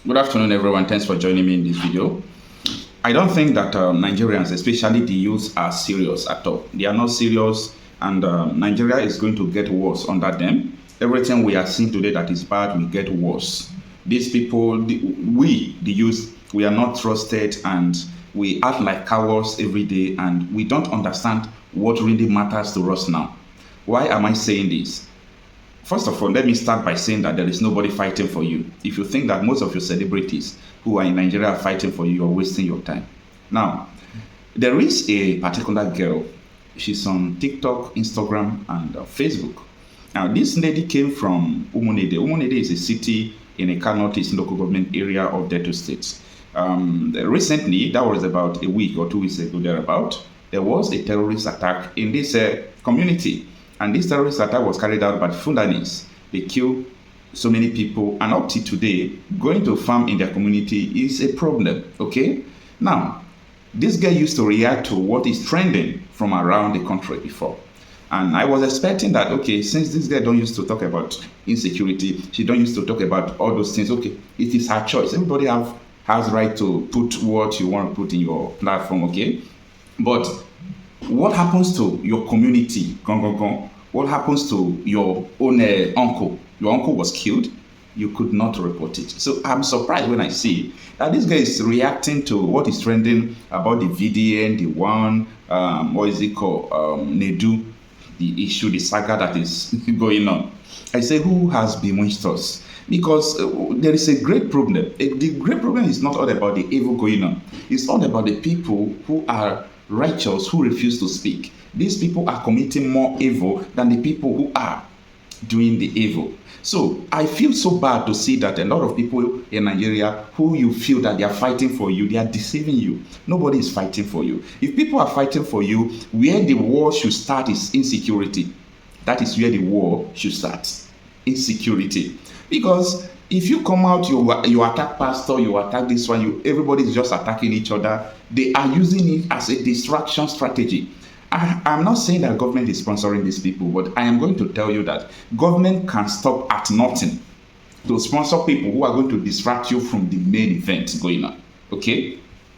Good afternoon, everyone. Thanks for joining me in this video. I don't think that Nigerians, especially the youth, are serious at all. They are not serious, and Nigeria is going to get worse under them. Everything we are seeing today that is bad will get worse. These people, the youth, we are not trusted, and we act like cowards every day, and we don't understand what really matters to us now. Why am I saying this? First of all, let me start by saying that there is nobody fighting for you. If you think that most of your celebrities who are in Nigeria are fighting for you, you're wasting your time. Now, there is a particular girl. She's on TikTok, Instagram, and Facebook. Now, this lady came from Umunede. Umunede is a city in a Kanu local government area of Delta State. Recently, that was about a week or 2 weeks ago, thereabout, there was a terrorist attack in this community. And this terrorist attack was carried out by Fulanis. They killed so many people, and up to today, going to farm in their community is a problem, okay? Now, this girl used to react to what is trending from around the country before. And I was expecting that, okay, since this girl don't used to talk about insecurity, she don't used to talk about all those things, okay, it is her choice. Everybody has right to put what you want to put in your platform, okay? But what happens to your community? What happens to your own uncle? Your uncle was killed. You could not report it. So I'm surprised when I see that this guy is reacting to what is trending about the VDN, the one, what is it called, Nedu, the issue, the saga that is going on. I say, who has bewitched us? Because there is a great problem. The great problem is not all about the evil going on. It's all about the people who are righteous, who refuse to speak. These people are committing more evil than the people who are doing the evil. So I feel so bad to see that a lot of people in Nigeria who you feel that they are fighting for you, they are deceiving you. Nobody is fighting for you. If people are fighting for you, where the war should start is insecurity. That is where the war should start. Insecurity. Because if you come out, you attack pastor, you attack this one, everybody is just attacking each other. They are using it as a distraction strategy. I'm not saying that government is sponsoring these people, but I am going to tell you that government can stop at nothing to sponsor people who are going to distract you from the main event going on. Okay?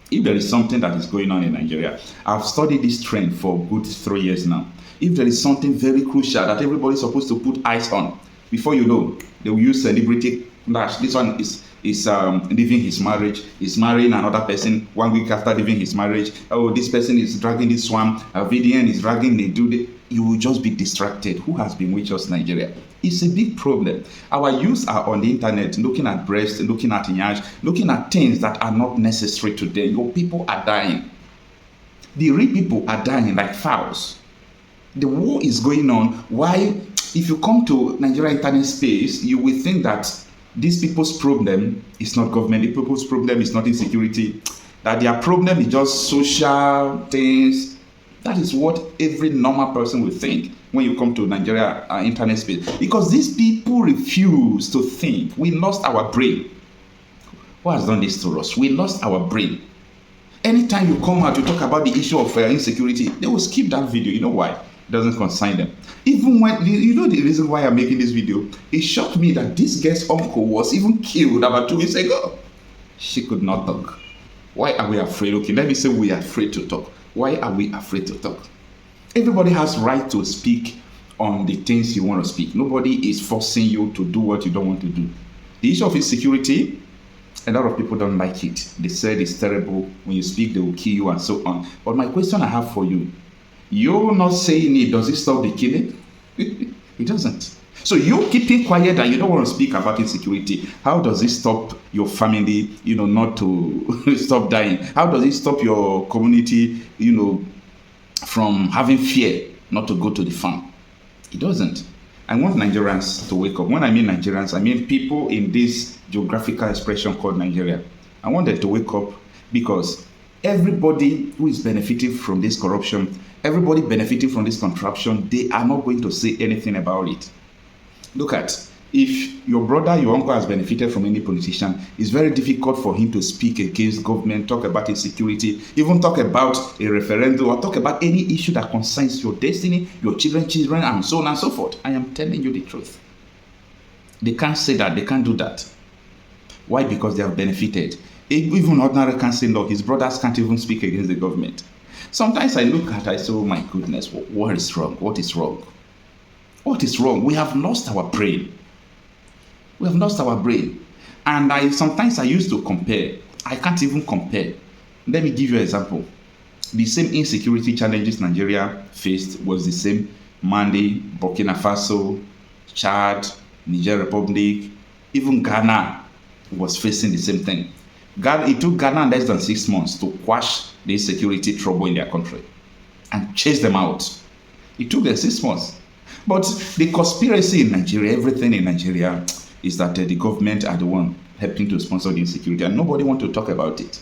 If there is something that is going on in Nigeria, I've studied this trend for a good 3 years now. If there is something very crucial that everybody is supposed to put eyes on, before you know, they will use celebrity clash. This one is leaving his marriage, is marrying another person 1 week after leaving his marriage. Oh, this person is dragging this one, VDN is dragging the dude. You will just be distracted. Who has been with us, Nigeria? It's a big problem. Our youth are on the internet looking at breasts, looking at nyash, looking at things that are not necessary to them. Your people are dying. The real people are dying like fowls. The war is going on. Why? If you come to Nigeria internet space, you will think that these people's problem is not government. The people's problem is not insecurity. That their problem is just social things. That is what every normal person will think when you come to Nigeria internet space. Because these people refuse to think. We lost our brain. Who has done this to us? We lost our brain. Anytime you come out to talk about the issue of insecurity, they will skip that video. You know why? It doesn't concern them. Even when, you know the reason why I'm making this video? It shocked me that this girl's uncle was even killed about 2 weeks ago. She could not talk. Why are we afraid? Okay, let me say we are afraid to talk. Why are we afraid to talk? Everybody has right to speak on the things you want to speak. Nobody is forcing you to do what you don't want to do. The issue of insecurity, a lot of people don't like it. They said it's terrible. When you speak, they will kill you and so on. But my question I have for you, you're not saying it, does it stop the killing? It doesn't. So you keeping quiet and you don't want to speak about insecurity. How does it stop your family, not to stop dying? How does it stop your community, from having fear not to go to the farm? It doesn't. I want Nigerians to wake up. When I mean Nigerians, I mean people in this geographical expression called Nigeria. I want them to wake up because everybody who is benefiting from this corruption, everybody benefiting from this contraption, they are not going to say anything about it. Look at, if your brother, your uncle has benefited from any politician, it's very difficult for him to speak against government, talk about insecurity, even talk about a referendum or talk about any issue that concerns your destiny, your children, and so on and so forth. I am telling you the truth. They can't say that, they can't do that. Why? Because they have benefited. Even ordinary can say no, his brothers can't even speak against the government. Sometimes I look at it, I say, oh my goodness, what is wrong? What is wrong? What is wrong? We have lost our brain. We have lost our brain. And sometimes I used to compare. I can't even compare. Let me give you an example. The same insecurity challenges Nigeria faced was the same Mali, Burkina Faso, Chad, Niger Republic, even Ghana was facing the same thing. It took Ghana less than 6 months to quash the insecurity trouble in their country and chase them out. It took them 6 months. But the conspiracy in Nigeria, everything in Nigeria, is that the government are the one helping to sponsor the insecurity, and nobody wants to talk about it.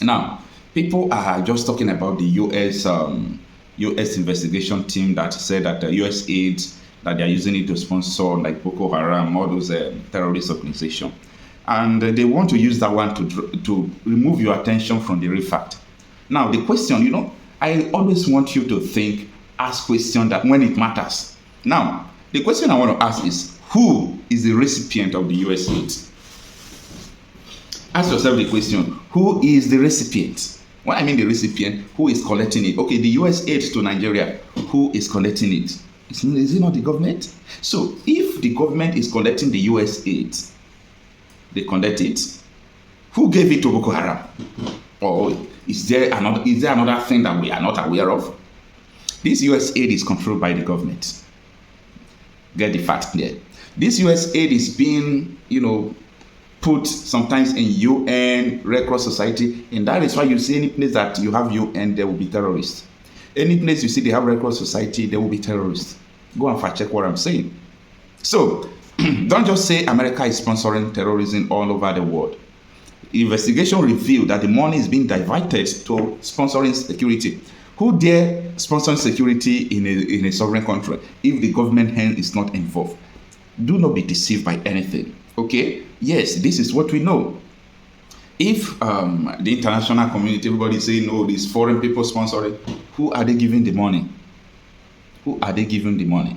Now, people are just talking about the U.S. investigation team that said that the U.S. aid, that they are using it to sponsor like Boko Haram, all those terrorist organizations. And they want to use that one to remove your attention from the real fact. Now, the question, I always want you to ask questions that when it matters. Now, the question I want to ask is, who is the recipient of the U.S. aid? Ask yourself the question, who is the recipient? When I mean the recipient, who is collecting it? Okay, the U.S. aid to Nigeria, who is collecting it? Is it not the government? So, if the government is collecting the U.S. aid, they collect it. Who gave it to Boko Haram? Or is there another thing that we are not aware of? This U.S. aid is controlled by the government. Get the fact clear. This U.S. aid is being, put sometimes in UN, Red Cross Society, and that is why you see any place that you have UN, there will be terrorists. Any place you see they have Red Cross Society, there will be terrorists. Go and fact check what I'm saying. So, don't just say America is sponsoring terrorism all over the world. The investigation revealed that the money is being diverted to sponsoring security. Who dare sponsor security in a sovereign country if the government hand is not involved? Do not be deceived by anything. Okay? Yes, this is what we know. If the international community, everybody is saying, oh, these foreign people sponsor it, who are they giving the money? Who are they giving the money?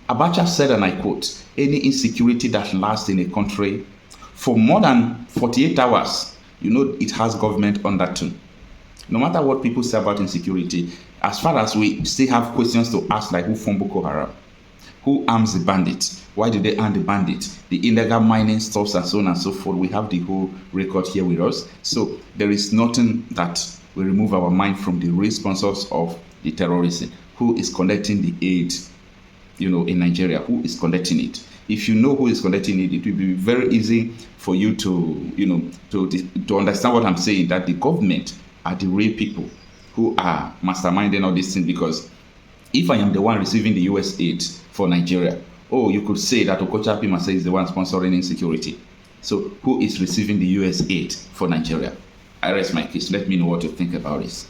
Abacha said, and I quote, any insecurity that lasts in a country for more than 48 hours, it has government undertone. No matter what people say about insecurity, as far as we still have questions to ask, like who formed Boko Haram? Who arms the bandits? Why do they arm the bandits? The illegal mining stops and so on and so forth. We have the whole record here with us. So there is nothing that will remove our mind from the real sponsors of the terrorism. Who is collecting the aid, in Nigeria? Who is collecting it? If you know who is collecting it, it will be very easy for you to understand what I'm saying, that the government are the real people who are masterminding all these things. Because if I am the one receiving the US aid for Nigeria, you could say that Okocha Marcel is the one sponsoring insecurity. So who is receiving the US aid for Nigeria? I rest my case. Let me know what you think about this.